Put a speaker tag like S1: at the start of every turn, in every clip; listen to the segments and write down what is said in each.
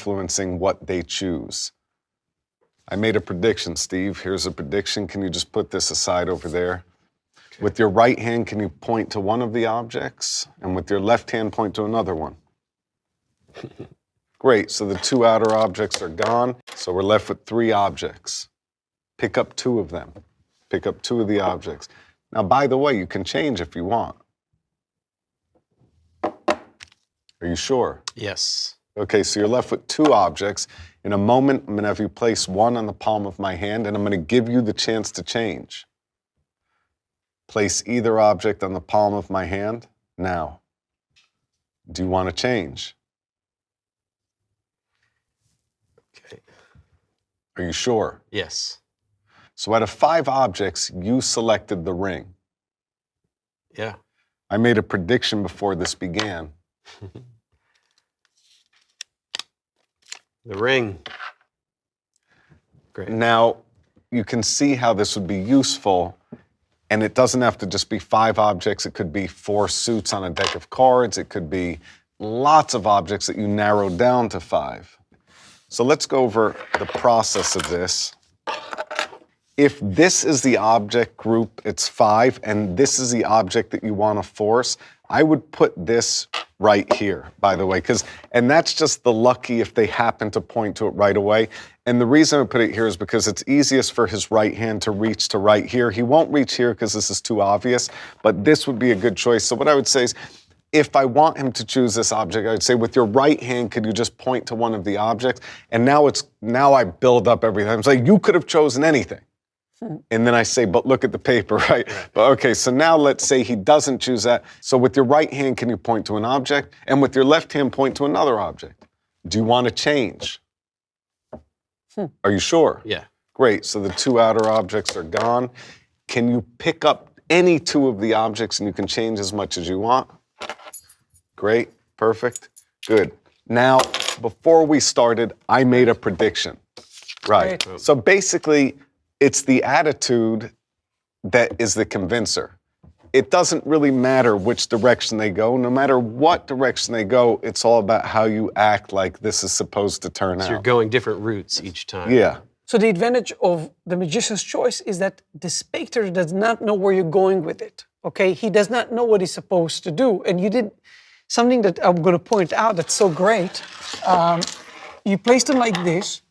S1: influencing what they choose. I made a prediction, Steve. Here's a prediction. Can you just put this aside over there? Okay. With your right hand, can you point to one of the objects? And with your left hand, point to another one. Great, so the two outer objects are gone, so we're left with three objects. Pick up two of them. Pick up two of the objects. Now, by the way, you can change if you want. Are you sure?
S2: Yes.
S1: Okay, so you're left with two objects. In a moment, I'm gonna have you place one on the palm of my hand, and I'm gonna give you the chance to change. Place either object on the palm of my hand now. Do you want to change?
S2: Okay.
S1: Are you sure?
S2: Yes.
S1: So out of 5 objects, you selected the ring.
S2: Yeah.
S1: I made a prediction before this began.
S2: The ring. Great.
S1: Now, you can see how this would be useful, and it doesn't have to just be 5 objects. It could be 4 suits on a deck of cards. It could be lots of objects that you narrowed down to 5. So let's go over the process of this. If this is the object group, it's 5, and this is the object that you want to force, I would put this right here, by the way, and that's just the lucky if they happen to point to it right away. And the reason I put it here is because it's easiest for his right hand to reach to right here. He won't reach here because this is too obvious, but this would be a good choice. So what I would say is, if I want him to choose this object, I would say with your right hand, could you just point to one of the objects? And now I build up everything. I'm saying you could have chosen anything. And then I say, but look at the paper, right? But okay, so now let's say he doesn't choose that. So with your right hand, can you point to an object? And with your left hand, point to another object. Do you want to change? Are you sure?
S2: Yeah.
S1: Great, so the 2 outer objects are gone. Can you pick up any 2 of the objects and you can change as much as you want? Great, perfect, good. Now, before we started, I made a prediction. Right, so basically, it's the attitude that is the convincer. It doesn't really matter which direction they go. No matter what direction they go, it's all about how you act like this is supposed to turn out.
S2: So you're going different routes each time.
S1: Yeah.
S3: So the advantage of the magician's choice is that the spectator does not know where you're going with it, okay? He does not know what he's supposed to do. And you did something that I'm going to point out that's so great. You placed them like this,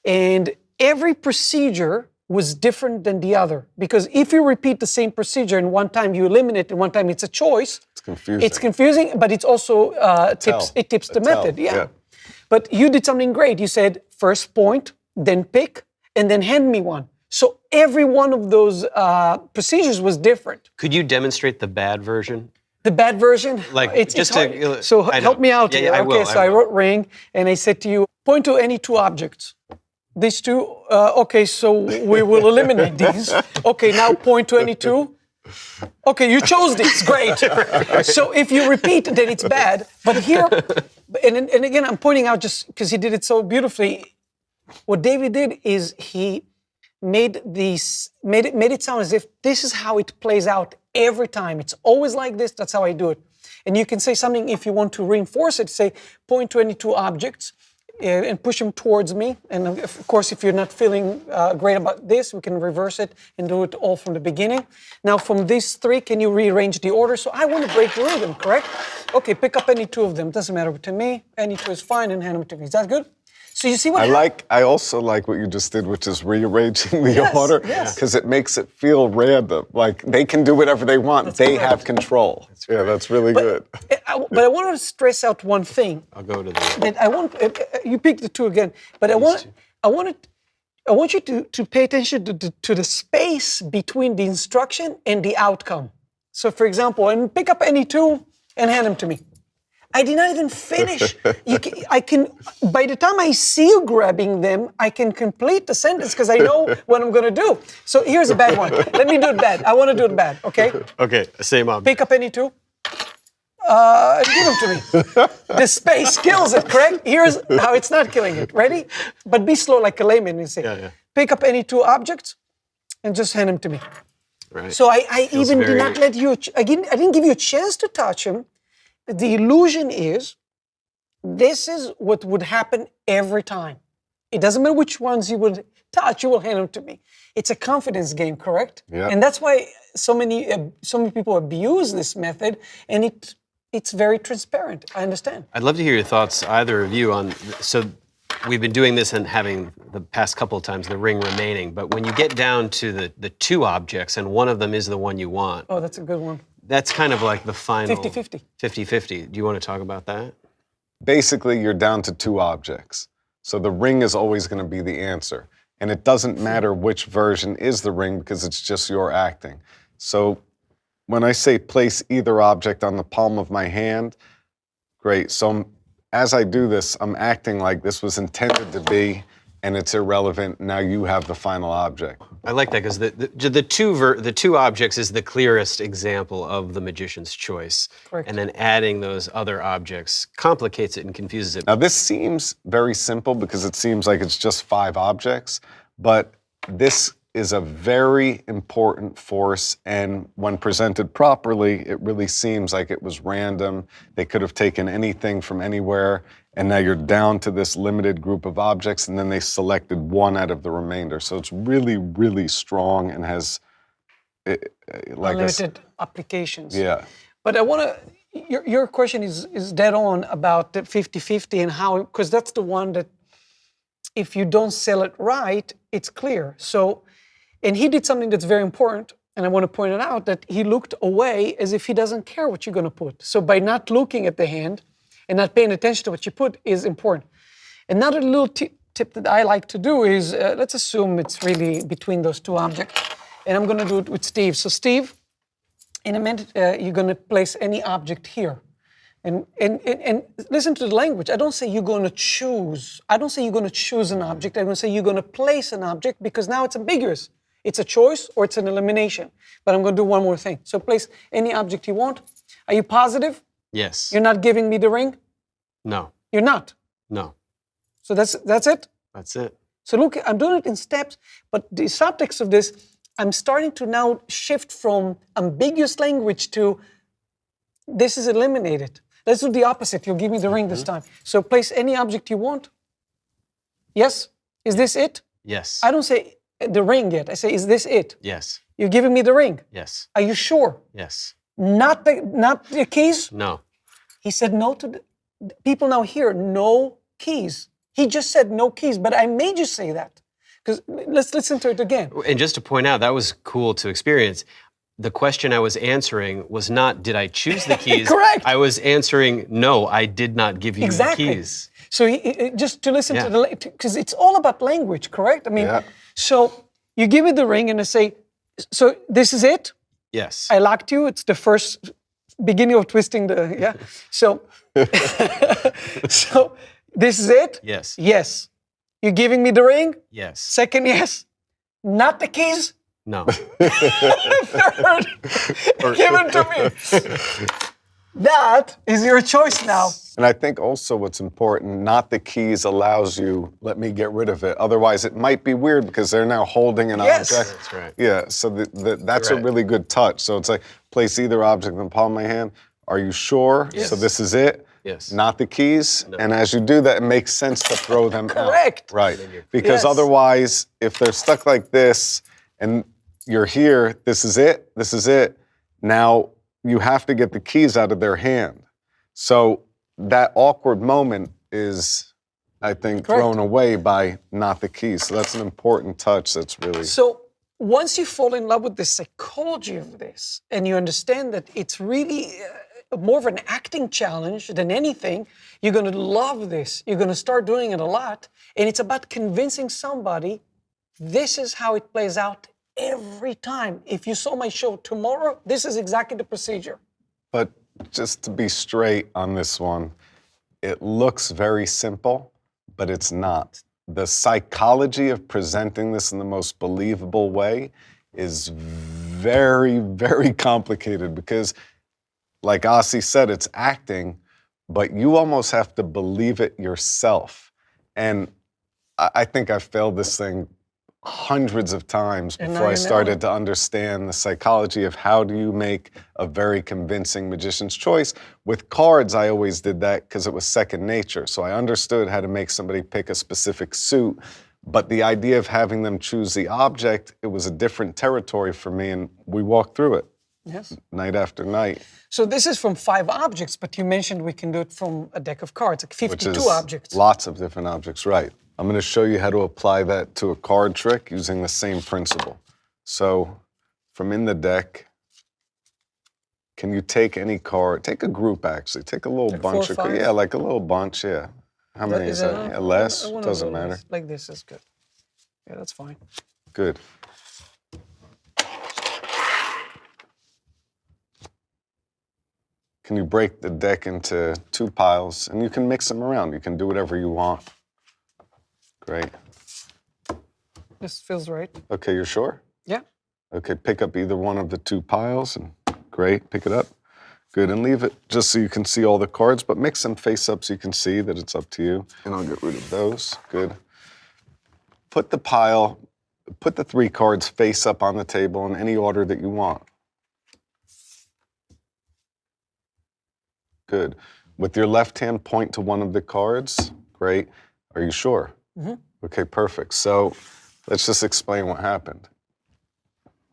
S3: and every procedure was different than the other. Because if you repeat the same procedure and one time you eliminate and one time it's a choice,
S1: it's confusing.
S3: It's confusing, but it's also tips the method. Yeah. But you did something great. You said first point, then pick, and then hand me one. So every one of those procedures was different.
S2: Could you demonstrate the bad version?
S3: The bad version?
S2: Like,
S3: it's hard. So help me out here.
S2: I will.
S3: Okay, so I wrote ring, and I said to you, point to any 2 objects. These 2, okay, so we will eliminate these. Okay, now point to any 2. Okay, you chose these, great. So if you repeat, then it's bad. But here, and again, I'm pointing out just because he did it so beautifully. What David did is he made it sound as if this is how it plays out every time. It's always like this, that's how I do it. And you can say something if you want to reinforce it, say point to any 2 objects. And push them towards me. And of course, if you're not feeling great about this, we can reverse it and do it all from the beginning. Now, from these 3, can you rearrange the order? So I want to break the rhythm, correct? Okay, pick up any 2 of them. Doesn't matter to me. Any 2 is fine, and hand them to me. Is that good? So you see what
S1: I also like what you just did, which is rearranging the order, because it makes it feel random. Like they can do whatever they want. They have control. That's really good.
S3: But I want to stress out one thing.
S2: I'll go to the.
S3: That I want you pick the 2 again, but I want you to pay attention to the space between the instruction and the outcome. So, for example, and pick up any 2 and hand them to me. I did not even finish. I can, by the time I see you grabbing them, I can complete the sentence because I know what I'm going to do. So here's a bad one. Let me do it bad. I want to do it bad, okay?
S2: Okay, same object.
S3: Pick up any 2. Give them to me. The space kills it, correct? Here's how it's not killing it. Ready? But be slow like a layman and say, pick up any 2 objects and just hand them to me.
S2: Right.
S3: So I even did not let you, I didn't give you a chance to touch them. The illusion is this is what would happen every time. It doesn't matter which ones you would touch, you will hand them to me. It's a confidence game, correct?
S1: Yeah.
S3: And that's why so many people abuse this method, and it's very transparent. I understand.
S2: I'd love to hear your thoughts, either of you, on, so we've been doing this and having the past couple of times the ring remaining, but when you get down to the two objects and one of them is the one you want,
S3: Oh, that's a good one.
S2: that's kind of like the final
S3: 50-50.
S2: 50-50. Do you want to talk about that?
S1: Basically, you're down to two objects. So the ring is always going to be the answer. And it doesn't matter which version is the ring because it's just your acting. So when I say place either object on the palm of my hand, great. So as I do this, I'm acting like this was intended to be, and it's irrelevant. Now you have the final object.
S2: I like that because the two objects is the clearest example of the magician's choice.
S3: Correct.
S2: And then adding those other objects complicates it and confuses it.
S1: Now this seems very simple because it seems like it's just 5 objects, but this is a very important force, and when presented properly, it really seems like it was random. They could have taken anything from anywhere, and now you're down to this limited group of objects, and then they selected one out of the remainder. So it's really, really strong and has, like
S3: Unlimited applications.
S1: yeah.
S3: But I want to, your question is dead on about the 50-50 and how, because that's the one that if you don't sell it right, it's clear. So, and he did something that's very important, and I want to point it out, that he looked away as if he doesn't care what you're going to put. So by not looking at the hand and not paying attention to what you put is important. Another little tip that I like to do is, let's assume it's really between those two objects, and I'm going to do it with Steve. So Steve, in a minute, you're going to place any object here. And listen to the language. I don't say you're going to choose. I don't say you're going to choose an object. I'm going to say you're going to place an object because now it's ambiguous. It's a choice or it's an elimination. But I'm going to do one more thing. So place any object you want. Are you positive?
S2: Yes.
S3: You're not giving me the ring?
S2: No.
S3: You're not.
S2: No.
S3: So that's it?
S2: That's it.
S3: So look, I'm doing it in steps, but the subtext of this, I'm starting to now shift from ambiguous language to this is eliminated. Let's do the opposite. You'll give me the ring this time. So place any object you want. Yes? Is this it?
S2: Yes.
S3: I don't say the ring yet. I say, is this it?
S2: Yes.
S3: You're giving me the ring.
S2: Yes.
S3: Are you sure?
S2: Yes.
S3: Not the keys?
S2: No.
S3: He said no to the people now hear no keys. He just said no keys, but I made you say that. Because let's listen to it again.
S2: And just to point out, that was cool to experience. The question I was answering was not, did I choose the keys?
S3: Correct.
S2: I was answering, no, I did not give you
S3: Exactly.
S2: the keys.
S3: So just to listen
S2: Yeah.
S3: to the, because it's all about language, correct? I mean,
S1: Yeah.
S3: so you give me the ring and I say, so this is it?
S2: Yes.
S3: I locked you. It's the first beginning of twisting the, yeah. So, so this is it?
S2: Yes.
S3: Yes. You giving me the ring?
S2: Yes.
S3: Second, yes. Not the keys?
S2: No.
S3: Third, give it to me. That is your choice now.
S1: And I think also what's important, not the keys allows you, let me get rid of it. Otherwise, it might be weird because they're now holding an
S3: Yes.
S1: object.
S2: That's right.
S1: Yeah, so that's a
S2: right.
S1: really good touch. So it's like, place either object in the palm of my hand. Are you sure?
S2: Yes.
S1: So this is it?
S2: Yes.
S1: Not the keys? And as you do that, it makes sense to throw them out.
S3: Correct.
S1: Right. Because
S3: Yes.
S1: otherwise, if they're stuck like this and you're here, this is it. Now you have to get the keys out of their hand. So that awkward moment is, I think,
S3: Correct.
S1: thrown away by not the keys. So that's an important touch that's really...
S3: So once you fall in love with the psychology of this and you understand that it's really more of an acting challenge than anything, you're going to love this. You're going to start doing it a lot. And it's about convincing somebody this is how it plays out every time. If you saw my show tomorrow, this is exactly the procedure.
S1: But just to be straight on this one, it looks very simple, but it's not. The psychology of presenting this in the most believable way is very, very complicated because, like Asi said, it's acting, but you almost have to believe it yourself. And I think I've failed this thing hundreds of times
S3: And now
S1: before I
S3: you know
S1: started
S3: it.
S1: to understand the psychology of how do you make a very convincing magician's choice. With cards, I always did that because it was second nature. So I understood how to make somebody pick a specific suit. But the idea of having them choose the object, it was a different territory for me, and we walked through it
S3: Yes.
S1: night after night,
S3: So this is from 5 objects, but you mentioned we can do it from a deck of cards, like
S1: which
S3: 52
S1: is
S3: objects.
S1: lots of different objects, right. I'm going to show you how to apply that to a card trick using the same principle. So from in the deck, can you take any card, take a group actually, take a little
S3: Like
S1: bunch
S3: 4 or
S1: of cards.
S3: 5?
S1: Yeah, like a little bunch, yeah. How many is that?
S3: enough?
S1: Yeah, less,
S3: I wanna
S1: doesn't
S3: go
S1: matter.
S3: less. Like this is good. Yeah, that's fine.
S1: Good. Can you break the deck into 2 piles? And you can mix them around. You can do whatever you want. Great.
S3: This feels right.
S1: Okay, you're sure?
S3: Yeah.
S1: Okay, pick up either one of the 2 piles, and great, pick it up. Good, and leave it just so you can see all the cards, but mix them face up so you can see that it's up to you. And I'll get rid of those. Good. Put the 3 cards face up on the table in any order that you want. Good. With your left hand, point to one of the cards. Great. Are you sure?
S3: Mm-hmm.
S1: Okay, perfect. So let's just explain what happened.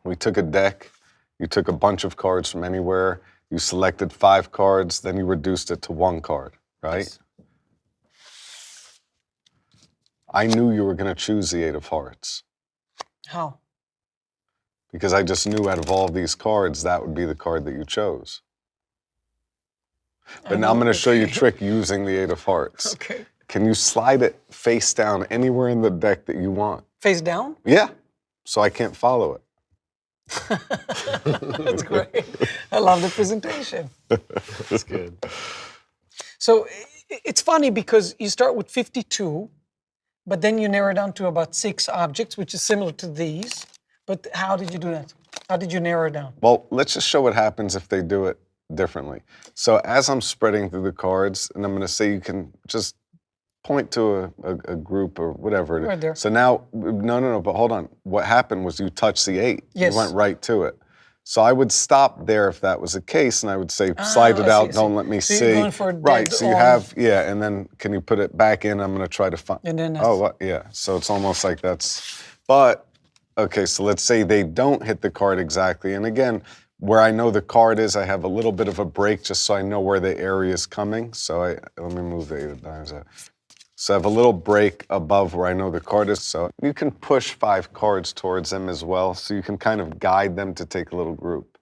S1: We took a deck. You took a bunch of cards from anywhere. You selected 5 cards. Then you reduced it to 1 card, right?
S3: Yes.
S1: I knew you were going to choose the 8 of hearts
S3: How?
S1: because I just knew out of all these cards, that would be the card that you chose. But now I'm going to show you a trick using the 8 of hearts.
S3: Okay.
S1: Can you slide it face down anywhere in the deck that you want?
S3: Face down?
S1: Yeah, so I can't follow it.
S3: That's great. I love the presentation.
S2: That's good.
S3: So it's funny because you start with 52, but then you narrow down to about 6 objects, which is similar to these. But how did you do that? How did you narrow it down?
S1: Well, let's just show what happens if they do it differently. So as I'm spreading through the cards, and I'm going to say you can just point to a group or whatever.
S3: Right there.
S1: So now, no, but hold on. What happened was you touched the 8.
S3: Yes.
S1: You went right to it. So I would stop there if that was the case, and I would say, slide it
S3: I
S1: out,
S3: see.
S1: don't let me
S3: So
S1: see.
S3: you're going for a
S1: right,
S3: dead
S1: so you
S3: on.
S1: have, yeah, and then can you put it back in? I'm going to try to find.
S3: And then
S1: oh, what? Yeah, so it's almost like that's, but, okay, so let's say they don't hit the card exactly. And again, where I know the card is, I have a little bit of a break just so I know where the area is coming. So let me move the 8 of diamonds out. So I have a little break above where I know the card is. So you can push 5 cards towards them as well. So you can kind of guide them to take a little group.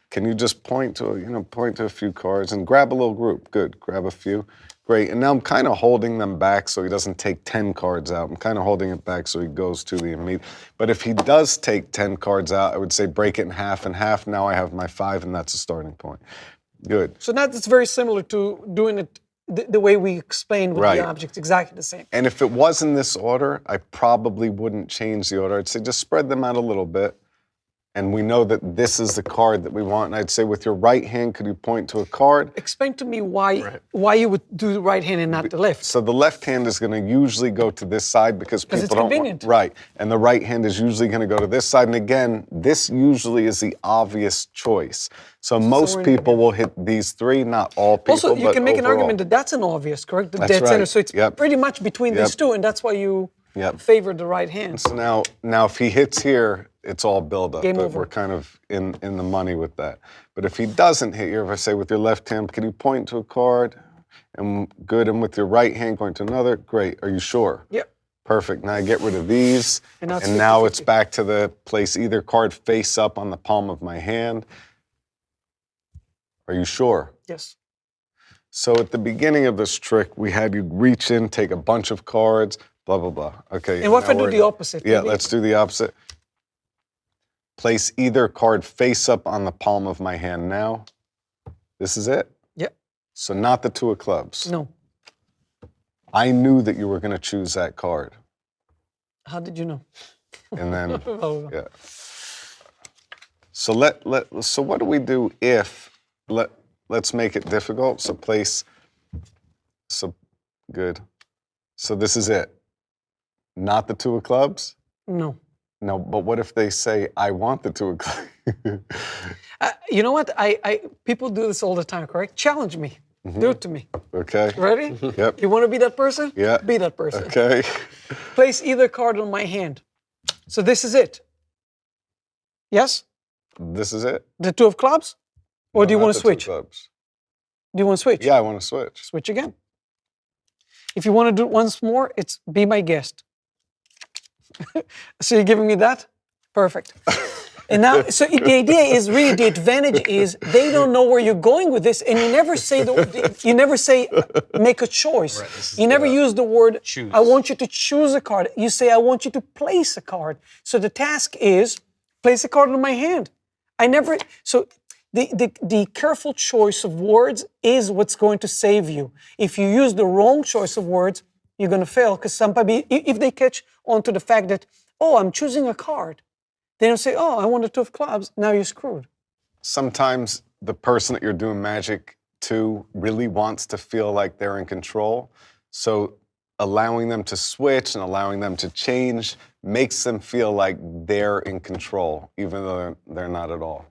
S1: Can you just point to, point to a few cards and grab a little group? Good, grab a few. Great, and now I'm kind of holding them back so he doesn't take 10 cards out. I'm kind of holding it back so he goes to the immediate. But if he does take 10 cards out, I would say break it in half and half. Now I have my 5, and that's a starting point. Good.
S3: So now it's very similar to doing it the way we explained with
S1: Right.
S3: the objects, exactly the same.
S1: And if it was in this order, I probably wouldn't change the order. I'd say just spread them out a little bit. And we know that this is the card that we want. And I'd say with your right hand, could you point to a card?
S3: Explain to me why you would do the right hand and not the left.
S1: So the left hand is going to usually go to this side because people
S3: it's
S1: don't
S3: convenient.
S1: Right. And the right hand is usually going to go to this side. And again, this usually is the obvious choice. So most people will hit these 3, not all people.
S3: Also, you
S1: but
S3: can make an
S1: overall.
S3: argument that that's an obvious, correct? The
S1: That's
S3: dead center.
S1: right.
S3: So it's
S1: Yep.
S3: pretty much between these
S1: Yep.
S3: 2, and that's why you
S1: Yep.
S3: favor the right hand.
S1: So now if he hits here, it's all build up.
S3: Game
S1: but
S3: over.
S1: We're kind of in the money with that. But if he doesn't hit here, if I say with your left hand, can you point to a card? And good, and with your right hand point to another, great. Are you sure?
S3: Yep.
S1: Perfect. Now I get rid of these.
S3: And now it's
S1: now it's
S3: 50-50.
S1: back to the place either card face up on the palm of my hand. Are you sure?
S3: Yes.
S1: So at the beginning of this trick, we had you reach in, take a bunch of cards, blah, blah, blah. Okay.
S3: And what if
S1: now
S3: I do
S1: we're-
S3: the opposite?
S1: Yeah,
S3: Maybe?
S1: let's do the opposite. Place either card face up on the palm of my hand now. This is it.
S3: Yep.
S1: So not the 2 of clubs.
S3: No.
S1: I knew that you were going to choose that card.
S3: How did you know?
S1: And then,
S3: Oh,
S1: yeah. So so what do we do if, let's make it difficult. So good. So this is it. Not the 2 of clubs?
S3: no.
S1: No, but what if they say, I want the 2 o'clock?
S3: You know what? People do this all the time, correct? Challenge me. Do it to me.
S1: Okay.
S3: Ready?
S1: Yep.
S3: You want to be that person?
S1: Yeah.
S3: Be that person.
S1: Okay.
S3: Place either card on my hand. So this is it. Yes?
S1: This is it?
S3: The 2 of clubs? Or do you
S1: Not
S3: want
S1: the
S3: to
S1: 2
S3: switch? Do
S1: clubs.
S3: you want to switch?
S1: Yeah, I want to switch.
S3: Switch again. If you want to do it once more, it's be my guest. So you're giving me that? Perfect. And now, so the idea is really, the advantage is they don't know where you're going with this, and you never say make a choice.
S2: Right,
S3: You never use the word
S2: choose.
S3: I want you to choose a card. You say I want you to place a card. So the task is place a card on my hand. So the careful choice of words is what's going to save you. If you use the wrong choice of words, you're going to fail, because somebody, if they catch on to the fact that, oh, I'm choosing a card, they don't say, oh, I want a 2 of clubs, now you're screwed.
S1: Sometimes the person that you're doing magic to really wants to feel like they're in control. So allowing them to switch and allowing them to change makes them feel like they're in control, even though they're not at all.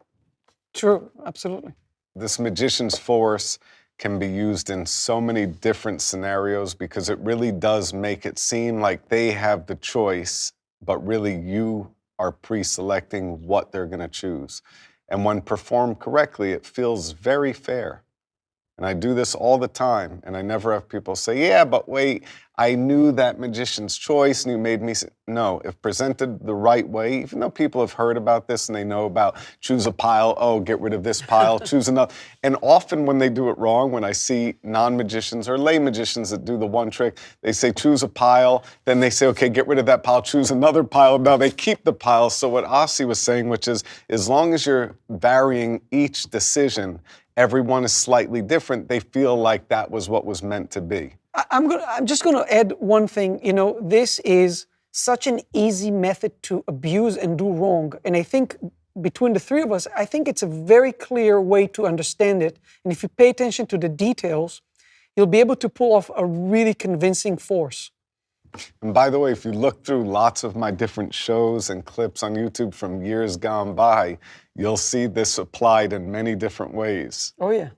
S3: True, absolutely.
S1: This magician's force can be used in so many different scenarios because it really does make it seem like they have the choice, but really you are pre-selecting what they're going to choose. And when performed correctly, it feels very fair. And I do this all the time, and I never have people say, yeah, but wait, I knew that magician's choice and you made me say, no, if presented the right way, even though people have heard about this and they know about choose a pile, oh, get rid of this pile, choose another. And often when they do it wrong, when I see non-magicians or lay magicians that do the one trick, they say choose a pile, then they say, okay, get rid of that pile, choose another pile. Now they keep the pile. So what Asi was saying, which is, as long as you're varying each decision, everyone is slightly different, they feel like that was what was meant to be.
S3: I'm just going to add one thing. You know, this is such an easy method to abuse and do wrong. And I think between the 3 of us, I think it's a very clear way to understand it. And if you pay attention to the details, you'll be able to pull off a really convincing force.
S1: And by the way, if you look through lots of my different shows and clips on YouTube from years gone by, you'll see this applied in many different ways.
S3: Oh, yeah.